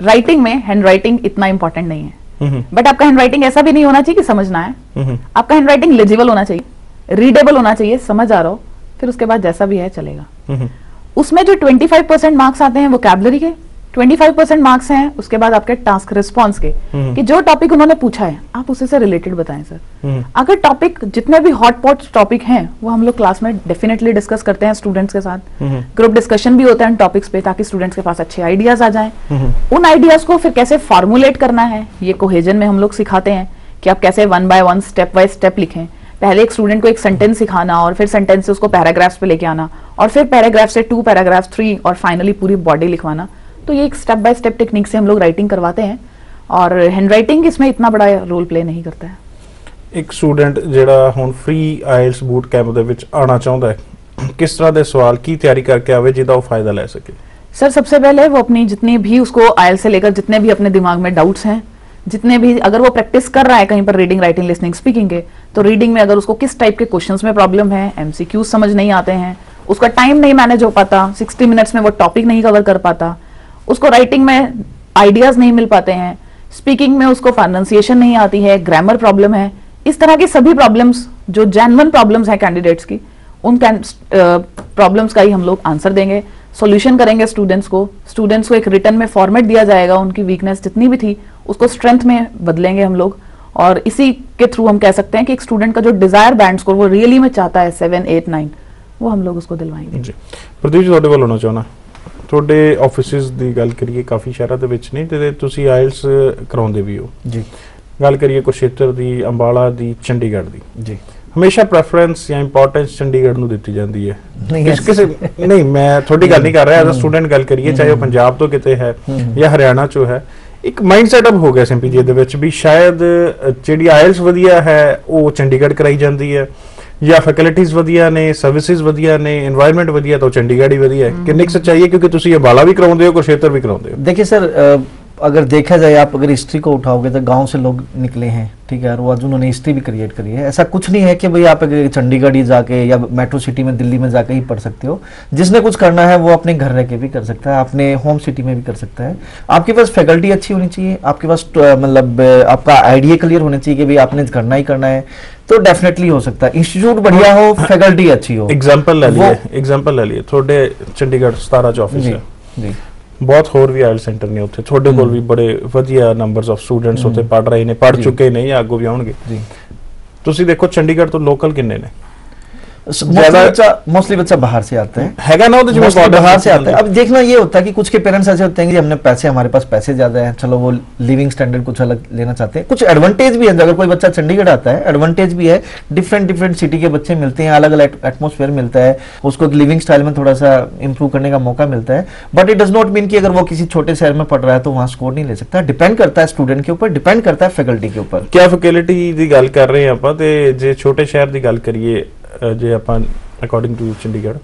C: writing में हैंड राइटिंग इतना इंपॉर्टेंट नहीं है, बट आपका हैंड राइटिंग ऐसा भी नहीं होना चाहिए कि समझना है। आपका हैंड राइटिंग लेजिबल होना चाहिए, रीडेबल होना चाहिए, समझ आ रहा हो, फिर उसके बाद जैसा भी है चलेगा। उसमें जो 25% मार्क्स आते हैं वोकैबुलरी के, 25% मार्क्स हैं उसके बाद आपके टास्क रिस्पॉन्स के, कि जो टॉपिक उन्होंने पूछा है आप उसी से रिलेटेड बताएं सर। अगर टॉपिक जितने भी हॉटपॉट टॉपिक हैं वो हम लोग क्लास में डेफिनेटली डिस्कस करते हैं स्टूडेंट्स के साथ, ग्रुप डिस्कशन भी होता है उन टॉपिक्स पे ताकि स्टूडेंट्स के पास अच्छे आइडियाज आ जाएं। उन आइडियाज को फिर कैसे फॉर्मुलेट करना है ये कोहेजन में हम लोग सिखाते हैं कि आप कैसे 1 by 1 स्टेप बाय स्टेप लिखें। पहले एक स्टूडेंट को एक सेंटेंस सिखाना और फिर सेंटेंस से उसको पैराग्राफ्स पे लेके आना और फिर पैराग्राफ से 2 पैराग्राफ 3 और फाइनली पूरी बॉडी लिखवाना। तो ये एक स्टेप बाय स्टेप टेक्निक से हम लोग राइटिंग करवाते हैं और हैंड राइटिंग इसमें इतना बड़ा रोल प्ले नहीं करता है।
A: एक स्टूडेंट ਜਿਹੜਾ ਹੁਣ ਫ੍ਰੀ ਆਇਲਸ ਬੂਟ ਕੈਂਪ ਦੇ ਵਿੱਚ ਆਉਣਾ ਚਾਹੁੰਦਾ ਹੈ, किस तरह के सवाल की तैयारी करके आवे जिसका वो फायदा ले सके?
C: सर सबसे पहले वो अपनी जितनी भी उसको आयल से लेकर जितने भी अपने दिमाग में डाउट्स हैं, जितने भी अगर वो प्रैक्टिस कर रहा है कहीं पर रीडिंग, राइटिंग, लिसनिंग, स्पीकिंग के, तो रीडिंग में अगर उसको किस टाइप के क्वेश्चंस में प्रॉब्लम है, एमसीक्यूज समझ नहीं आते हैं, उसका टाइम नहीं मैनेज हो पाता, 60 मिनट्स में वो टॉपिक नहीं कवर कर पाता, उसको राइटिंग में आइडियाज नहीं मिल पाते हैं, स्पीकिंग में उसको प्रोनाउंसिएशन नहीं आती है, ग्रामर प्रॉब्लम है, इस तरह की सभी प्रॉब्लम्स जो जेन्युइन प्रॉब्लम्स हैं कैंडिडेट्स की, उन प्रॉब्लम्स का ही हम लोग आंसर देंगे, सॉल्यूशन करेंगे स्टूडेंट्स को एक रिटर्न में फॉर्मेट दिया जाएगा, उनकी वीकनेस जितनी भी थी उसको स्ट्रेंथ में बदलेंगे हम लोग, और इसी के थ्रू हम कह सकते हैं कि एक स्टूडेंट का जो डिजायर बैंड स्कोर वो रियली में चाहता है 7, 8, 9 वो हम लोग उसको दिलवाएंगे।
A: जी प्रदीप जी ਤੁਹਾਡੇ ਵੱਲੋਂ ਹੋਣਾ ਚਾਹਣਾ ਤੁਹਾਡੇ ਆਫਿਸਿਸ ਦੀ ਗੱਲ ਕਰੀਏ ਕਾਫੀ ਸ਼ਹਿਰਾਂ ਦੇ ਵਿੱਚ ਨਹੀਂ ਤੇ ਤੁਸੀਂ ਆਇਲਸ ਕਰਾਉਂਦੇ ਵੀ ਹੋ ਜੀ, ਗੱਲ ਕਰੀਏ ਕੁਰਸ਼ੇਤਰ ਦੀ, ਅੰਬਾਲਾ ਦੀ, ਚੰਡੀਗੜ੍ਹ ਦੀ ਜੀ, ਹਮੇਸ਼ਾ ਪ੍ਰੈਫਰੈਂਸ ਜਾਂ ਇੰਪੋਰਟੈਂਸ ਚੰਡੀਗੜ੍ਹ ਨੂੰ ਦਿੱਤੀ ਜਾਂਦੀ ਹੈ। ਕਿਸੇ ਨਹੀਂ ਮੈਂ ਤੁਹਾਡੀ ਗੱਲ ਨਹੀਂ ਕਰ ਰਿਹਾ, ਐਜ਼ ਅ ਸਟੂਡੈਂਟ ਗੱਲ ਕਰੀਏ ਚਾਹੇ ਉਹ ਪੰਜਾਬ ਤੋਂ ਕਿਤੇ ਹੈ ਜਾਂ ਹਰਿਆਣਾ ਚੋਂ ਹੈ, ਇੱਕ ਮਾਈਂਡ ਸੈਟਅਪ ਹੋ ਗਿਆ ਸਿੰਪੀ ਜੀ ਦੇ ਵਿੱਚ ਵੀ ਸ਼ਾਇਦ ਜਿਹੜੀ ਆਇਲਸ ਵਧੀਆ ਹੈ ਉਹ ਚੰਡੀਗੜ੍ਹ ਕਰਾਈ ਜਾਂਦੀ ਹੈ ਜਾਂ ਫੈਕਲਟੀਜ਼ ਵਧੀਆ ਨੇ, ਸਰਵਿਸਿਜ਼ ਵਧੀਆ ਨੇ, एनवायरनमेंट ਵਧੀਆ ਤਾਂ ਚੰਡੀਗੜ੍ਹ ਹੀ ਵਧੀਆ ਹੈ। ਕਿੰਨੀ ਸੱਚਾਈ ਹੈ ਕਿਉਂਕਿ ਤੁਸੀਂ ਅੰਬਾਲਾ ਵੀ ਕਰਾਉਂਦੇ ਹੋ, ਕੁਰਸ਼ੇਤਰ भी कराते हो?
B: देखिए सर, अगर देखा जाए आप अगर हिस्ट्री को उठाओगे तो गांव से लोग निकले हैं, ठीक है, और वो आज उन्होंने हिस्ट्री भी क्रिएट करी है। ऐसा कुछ नहीं है कि भाई आप चंडीगढ़ ही जाके या मेट्रो सिटी में, दिल्ली में जाके ही पढ़ सकते हो। जिसने कुछ करना है वो अपने घर रह के भी कर सकता है, अपने होम सिटी में भी कर सकता है। आपके पास फैकल्टी अच्छी होनी चाहिए, आपके पास मतलब आपका आइडिया क्लियर होना चाहिए कि भाई आपने करना ही करना है, तो डेफिनेटली हो सकता है। इंस्टीट्यूट बढ़िया हो, फैकल्टी अच्छी हो।
A: एग्जांपल ले लिए थोड़े चंडीगढ़ 17 च ऑफिस है जी, बहुत होर भी आयल सेंटर ने उत्थे, थोड़े कोल भी बड़े वधिया नंबर्स ऑफ स्टूडेंट्स उत्थे पढ़ रहे ने, पढ़ चुके ने या आगू भी आउणगे जी। तुसी देखो चंडीगढ़ तो लोकल किन्ने ने?
B: मोस्टली बच्चा बाहर से आता है,
A: हैगा ना ਉਹਦੇ
B: Mostly बाहर से आता है। अब देखना ये होता है कि कुछ के पेरेंट्स ऐसे होते हैं कि हमने पैसे, हमारे पास पैसे ज्यादा है, चलो वो लिविंग स्टैंडर्ड कुछ अलग लेना चाहते हैं। कुछ एडवांटेज भी है, अगर कोई बच्चा चंडीगढ़ आता है एडवांटेज भी है, डिफरेंट सिटी के बच्चे मिलते हैं, अलग अलग एटमोस्फेयर मिलता है, उसको लिविंग स्टाइल में थोड़ा सा इंप्रूव करने का मौका मिलता है। But it does not mean कि अगर वो किसी छोटे शहर में पढ़ रहा है तो वहाँ स्कोर नहीं ले सकता। डिपेंड करता है स्टूडेंट के ऊपर, डिपेंड करता है फैकल्टी के ऊपर।
A: क्या ਫੈਕਲਟੀ ਦੀ ਗੱਲ ਕਰ ਰਹੇ ਆਪਾਂ ਤੇ ਜੇ ਛੋਟੇ ਸ਼ਹਿਰ ਦੀ ਗੱਲ ਕਰੀਏ, ਜੇ ਆਪਾਂ ਅਕੋਰਡਿੰਗ ਟੂ ਚੰਡੀਗੜ੍ਹ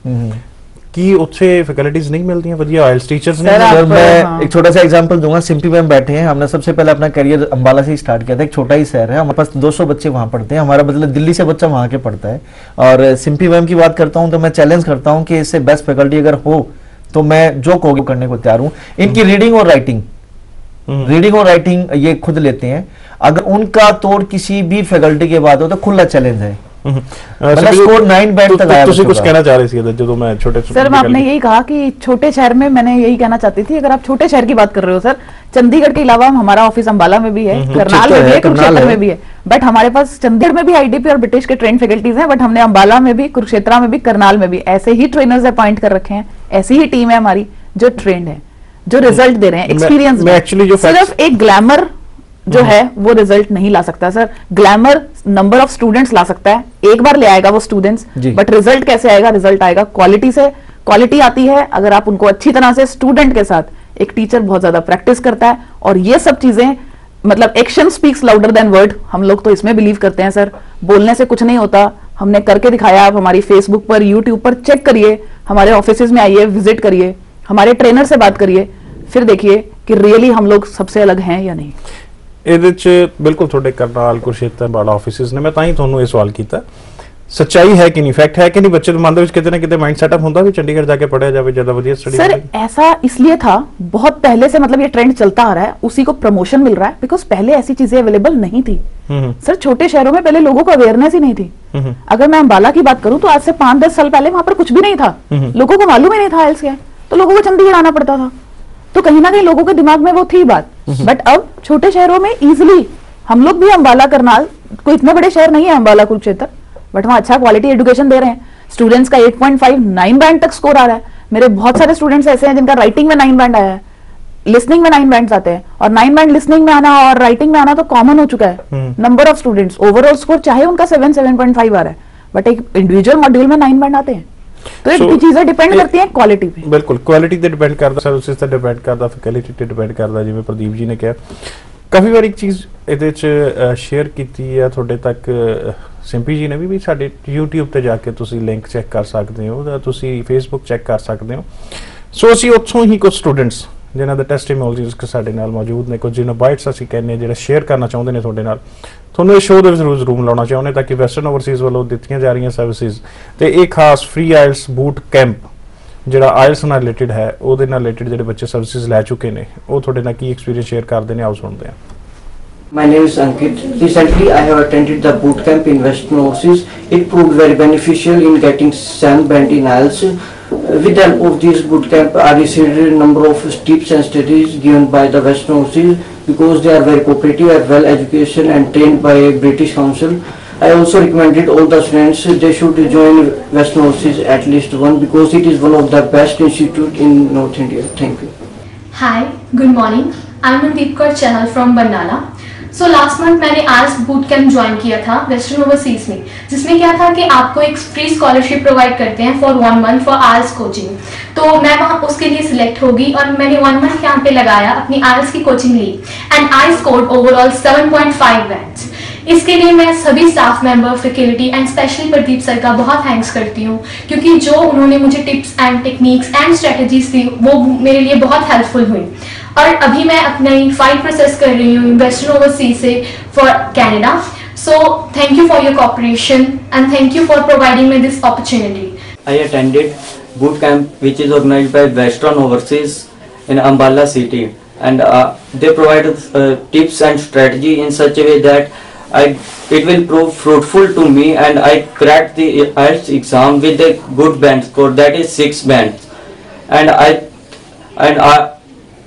A: ਕੀ ਉੱਥੇ फैकल्टीज नहीं मिलती हैं, बढ़िया आइल्स टीचर्स नहीं?
B: सर मैं एक छोटा सा एग्जांपल दूंगा। सिंपी में हम बैठे हैं, हमने सबसे पहले अपना करियर अंबाला से ही स्टार्ट किया था। एक छोटा ही शहर है, हमारे पास 200 बच्चे वहाँ पढ़ते हैं, हमारा मतलब दिल्ली से बच्चा वहाँ के पढ़ता है। और सिंपी मैम की बात करता हूँ तो मैं चैलेंज करता हूँ कि इससे बेस्ट फैकल्टी अगर हो तो मैं जो कहोगे करने को तैयार हूँ। इनकी रीडिंग और राइटिंग ये खुद लेते हैं। अगर उनका तोड़ किसी भी फैकल्टी के बाद हो तो खुला चैलेंज है। मतलब स्कोर 9 बैंड तक आया।
A: ਤੁਸੀਂ कुछ कहना चाह रहे थे जो मैं छोटे
C: सर मैं आपने यही कहा कि छोटे शहर में, मैंने यही कहना चाहती थी, अगर आप छोटे शहर की बात कर रहे हो सर, चंडीगढ़ के अलावा हमारा ऑफिस अंबाला में भी है, करनाल में भी है, कुरुक्षेत्र में भी है। बट हमारे पास चंडीगढ़ में भी आईडीपी और ब्रिटिश के ट्रेन फैकल्टीज हैं, बट हमने अंबाला में भी, कुरुक्षेत्र में भी, करनाल में भी ऐसे ही ट्रेनर्स अपॉइंट कर रखे हैं। ऐसी ही टीम है हमारी जो ट्रेंड है, जो रिजल्ट दे रहे हैं, एक्सपीरियंस में। एक्चुअली जो सिर्फ एक ग्लैमर जो है वो रिजल्ट नहीं ला सकता sir. Glamour number of students ला सकता है, एक बार ले आएगा वो स्टूडेंट्स, बट रिजल्ट कैसे आएगा? रिजल्ट आएगा क्वालिटी से। क्वालिटी आती है अगर आप उनको अच्छी तरह से स्टूडेंट के साथ एक टीचर बहुत ज्यादा प्रैक्टिस करता है। और ये सब चीजें, मतलब action speaks louder than word, हम लोग तो इसमें बिलीव करते हैं सर। बोलने से कुछ नहीं होता, हमने करके दिखाया। आप हमारी फेसबुक पर, यूट्यूब पर चेक करिए, हमारे ऑफिस में आइए, विजिट करिए, हमारे ट्रेनर से बात करिए, फिर देखिए कि रियली हम लोग सबसे अलग हैं या नहीं।
A: ਇਹਦੇ ਚ ਬਿਲਕੁਲ ਤੁਹਾਡੇ ਕਰਨਾਲ, ਕੁਰਸ਼ੇਤਰ, ਬਾਲਾ ਆਫਿਸਿਸ ਨੇ। ਮੈਂ ਤਾਂ ਹੀ ਤੁਹਾਨੂੰ ਇਹ ਸਵਾਲ ਕੀਤਾ, ਸੱਚਾਈ ਹੈ ਕਿ ਨਹੀਂ, ਫੈਕਟ है कि नहीं? बच्चे के मन ਦੇ ਵਿੱਚ ਕਿਤੇ ਨਾ ਕਿਤੇ ਮਾਈਂਡ ਸੈਟਅਪ ਹੁੰਦਾ ਵੀ ਚੰਡੀਗੜ੍ਹ ਜਾ ਕੇ ਪੜਿਆ ਜਾਵੇ, ਜ਼ਿਆਦਾ ਵਧੀਆ स्टडी।
C: सर ऐसा इसलिए था, बहुत पहले से, मतलब ये ट्रेंड चलता आ रहा है, उसी को प्रमोशन मिल रहा है, बिकॉज पहले ऐसी चीजें अवेलेबल नहीं थी सर। छोटे शहरों में पहले लोगों को अवेयरनेस ही नहीं थी। अगर मैं अंबाला की बात करूं तो आज से 5-10 साल पहले वहां पर कुछ भी नहीं था, लोगों को मालूम ही नहीं था आइल्स क्या है, तो लोगों को चंडीगढ़ आना पड़ता था। तो कहीं ना कहीं लोगों के दिमाग में वो थी बात। बट अब छोटे शहरों में इजिली, हम लोग भी अंबाला, करनाल, कोई इतने बड़े शहर नहीं है अंबाला, कुरुक्षेत्र, बट वहाँ अच्छा क्वालिटी एजुकेशन दे रहे हैं। स्टूडेंट्स का 8.5 9 बैंड तक स्कोर आ रहा है। मेरे बहुत सारे स्टूडेंट्स ऐसे हैं जिनका राइटिंग में 9 बैंड आया है, लिसनिंग में 9 बैंड आते हैं, और 9 बैंड लिसनिंग में आना और राइटिंग में आना तो कॉमन हो चुका है। Number of students, overall score चाहे उनका 7.5 आ रहा है, बट एक इंडिविजुअल मॉड्यूल में 9 बैंड आते हैं। तो ये चीजें डिपेंड करती हैं क्वालिटी पे।
A: बिल्कुल क्वालिटी ਤੇ ਡਿਪੈਂਡ ਕਰਦਾ, ਸਰਵਿਸਿਜ਼ ਤੇ ਡਿਪੈਂਡ ਕਰਦਾ, ਫੈਕਲਟੀ ਤੇ ਡਿਪੈਂਡ ਕਰਦਾ। ਜਿਵੇਂ ਪ੍ਰਦੀਪ ਜੀ ਨੇ ਕਿਹਾ, ਕਾਫੀ ਵਾਰ ਇੱਕ ਚੀਜ਼ ਇਹਦੇ ਚ ਸ਼ੇਅਰ ਕੀਤੀ ਹੈ ਤੁਹਾਡੇ ਤੱਕ ਸਿੰਪੀ ਜੀ ਨੇ ਵੀ ਸਾਡੇ YouTube ਤੇ ਜਾ ਕੇ ਤੁਸੀਂ ਲਿੰਕ ਚੈੱਕ ਕਰ ਸਕਦੇ ਹੋ, ਜਾਂ ਤੁਸੀਂ Facebook ਚੈੱਕ ਕਰ ਸਕਦੇ ਹੋ। ਸੋ ਅਸੀਂ ਉੱਥੋਂ ਹੀ ਕੁਝ ਸਟੂਡੈਂਟਸ ਜਿਨ੍ਹਾਂ ਦੇ ਟੈਸਟੀਮੋਨੀਜ਼ ਸਾਡੇ ਨਾਲ ਮੌਜੂਦ ਨੇ, ਕੁਝ ਜਿਹਨਾਂ ਬਾਈਟਸ ਅਸੀਂ ਕਹਿੰਦੇ ਜਿਹੜਾ ਸ਼ੇਅਰ ਕਰਨਾ ਚਾਹੁੰਦੇ ਨੇ ਤੁਹਾਡੇ ਨਾਲ, ਤੁਹਾਨੂੰ ਇਹ ਸ਼ੋਅ ਦੇ ਵਿੱਚ ਜ਼ਰੂਰ ਲਾਉਣਾ ਚਾਹੁੰਦੇ ਤਾਂ ਕਿ ਵੈਸਟਰਨ ਓਵਰਸੀਜ਼ ਵੱਲੋਂ ਦਿੱਤੀਆਂ ਜਾ ਰਹੀਆਂ ਸਰਵਿਸਿਜ਼ ਤੇ ਇਹ ਖਾਸ ਫ੍ਰੀ ਆਇਲਸ ਬੂਟ ਕੈਂਪ ਜਿਹੜਾ ਆਇਲਸ ਨਾਲ ਰਿਲੇਟਡ ਹੈ, ਉਹਦੇ ਨਾਲ ਰਿਲੇਟਡ ਜਿਹੜੇ ਬੱਚੇ ਸਰਵਿਸਿਜ਼ ਲੈ ਚੁੱਕੇ ਨੇ, ਉਹ ਤੁਹਾਡੇ ਨਾਲ ਕੀ ਐਕਸਪੀਰੀਅੰਸ ਸ਼ੇਅਰ ਕਰਦੇ ਨੇ, ਆਓ ਸੁਣਦੇ ਹਾਂ।
D: My name is Ankit. Recently, I have attended the boot camp in Western Overseas. It proved very beneficial in getting 7 band in IELTS. With the help of this boot camp, I received a number of tips and strategies given by the Western Overseas, because they are very cooperative and well educated and trained by British Council. I also recommended all the students they should join Western Overseas at least one, because it is one of the best institute in North India. Thank you.
E: Hi, good morning. I'm Mandeep Kaur Chahal from Barnala. So last month मैंने arts boot camp join किया था western overseas में, जिसमें क्या था कि आपको एक फ्री स्कॉलरशिप प्रोवाइड करते हैं for 1 month for arts coaching. तो मैं वहाँ उसके लिए सिलेक्ट होगी और मैंने 1 मंथ यहाँ पे लगाया, अपनी आर्ट्स की कोचिंग ली and I scored overall 7.5 bands. इसके लिए मैं सभी staff member, faculty and specially Pradeep sir का बहुत थैंक्स करती हूँ, क्योंकि जो उन्होंने मुझे tips and techniques and strategies दी वो मेरे लिए बहुत हेल्पफुल हुई। और अभी मैं अपनी फाइल प्रोसेस कर रही हूँ वेस्टर्न ओवरसीज से for Canada. So thank you for your cooperation and thank you for providing me this opportunity.
D: I attended boot camp which is organized by Western Overseas in Ambala city, and they provide tips and strategy in such a way that it will prove fruitful to me, and I cracked the IELTS exam with a good band score, that is 6 bands. And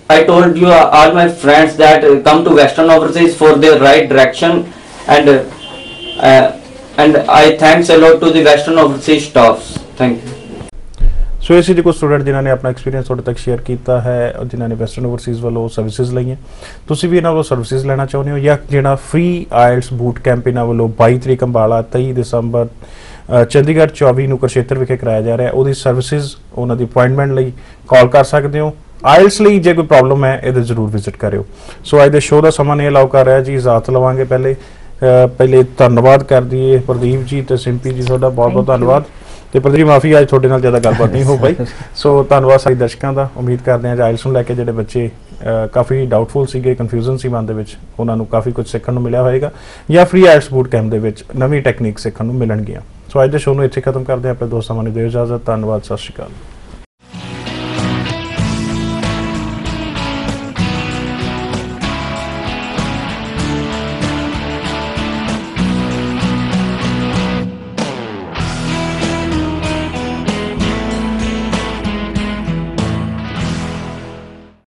D: I told you all my friends that come to Western Overseas for the right direction, and and I thanks a lot to the Western Overseas staffs. Thank you.
A: ਸੋ ਇਹ ਸੀ ਜੀ ਕੁਝ student ਜਿਨ੍ਹਾਂ ਨੇ ਆਪਣਾ experience ਤੁਹਾਡੇ ਤੱਕ share ਕੀਤਾ ਹੈ, ਜਿਨ੍ਹਾਂ ਨੇ ਵੈਸਟਰਨ ਓਵਰਸੀਜ਼ ਵੱਲੋਂ ਸਰਵਿਸਿਜ਼ ਲਈਆਂ। ਤੁਸੀਂ ਵੀ ਇਹਨਾਂ ਵੱਲੋਂ ਸਰਵਿਸਿਜ਼ ਲੈਣਾ ਚਾਹੁੰਦੇ ਹੋ ਜਾਂ ਜਿਹੜਾ ਫ੍ਰੀ ਆਇਲਟਸ ਬੂਟ ਕੈਂਪ ਇਹਨਾਂ ਵੱਲੋਂ 22 ਤਰੀਕ ਅੰਬਾਲਾ, 23 ਦਸੰਬਰ ਚੰਡੀਗੜ੍ਹ, 24 ਨੂੰ ਕੁਰਸ਼ੇਤਰ ਵਿਖੇ ਕਰਾਇਆ ਜਾ ਰਿਹਾ, ਉਹਦੀ ਸਰਵਿਸਿਜ਼ ਉਹਨਾਂ ਦੀ ਅਪਾਇੰਟਮੈਂਟ ਲਈ ਕਾਲ ਕਰ ਸਕਦੇ ਹੋ। ਆਇਲਟਸ ਲਈ ਜੇ ਕੋਈ ਪ੍ਰੋਬਲਮ ਹੈ ਇਹਦੇ ਜ਼ਰੂਰ ਵਿਜ਼ਿਟ ਕਰਿਓ। ਸੋ ਅੱਜ ਦੇ ਸ਼ੋਅ ਦਾ ਸਮਾਂ ਨਹੀਂ ਅਲਾਉ ਕਰ ਰਿਹਾ ਜੀ, ਇਜਾਜ਼ਤ ਲਵਾਂਗੇ। ਪਹਿਲੇ ਧੰਨਵਾਦ ਕਰ ਦਈਏ ਪ੍ਰਦੀਪ ਜੀ ਤੇ ਸਿੰਪੀ ਜੀ, ਤੁਹਾਡਾ ਬਹੁਤ ਬਹੁਤ ਧੰਨਵਾਦ। ਤੇ ਪ੍ਰਦੀਪ ਮਾਫੀ ਅੱਜ ਤੁਹਾਡੇ ਨਾਲ ਜ਼ਿਆਦਾ ਗੱਲਬਾਤ ਨਹੀਂ ਹੋ ਪਾਈ। ਸੋ ਧੰਨਵਾਦ ਸਾਰੇ ਦਰਸ਼ਕਾਂ ਦਾ। ਉਮੀਦ ਕਰਦੇ ਹਾਂ ਆਇਲਟਸ ਨੂੰ ਲੈ ਕੇ ਜਿਹੜੇ ਬੱਚੇ ਕਾਫੀ ਡਾਊਟਫੁਲ ਸੀਗੇ, ਕਨਫਿਊਜ਼ਨ ਸੀ ਮਨ ਦੇ ਵਿੱਚ, ਉਹਨਾਂ ਨੂੰ ਕਾਫੀ ਕੁਝ ਸਿੱਖਣ ਨੂੰ ਮਿਲਿਆ ਹੋਏਗਾ ਜਾਂ ਫ੍ਰੀ ਆਇਲਟਸ ਬੂਟ ਕੈਂਪ ਦੇ ਵਿੱਚ ਨਵੀਂ ਟੈਕਨੀਕ ਸਿੱਖਣ ਨੂੰ ਮਿਲਣਗੀਆਂ। ਸੋ ਅੱਜ ਦੇ ਸ਼ੋਅ ਨੂੰ ਇੱਥੇ ਖਤਮ ਕਰਦੇ ਹਾਂ। ਆਪਣੇ ਦੋਸਤਾਂ ਨੂੰ ਦਿਓ ਇਜਾਜ਼ਤ। ਧੰਨਵਾਦ, ਸਤਿ ਸ਼੍ਰੀ ਅਕਾਲ।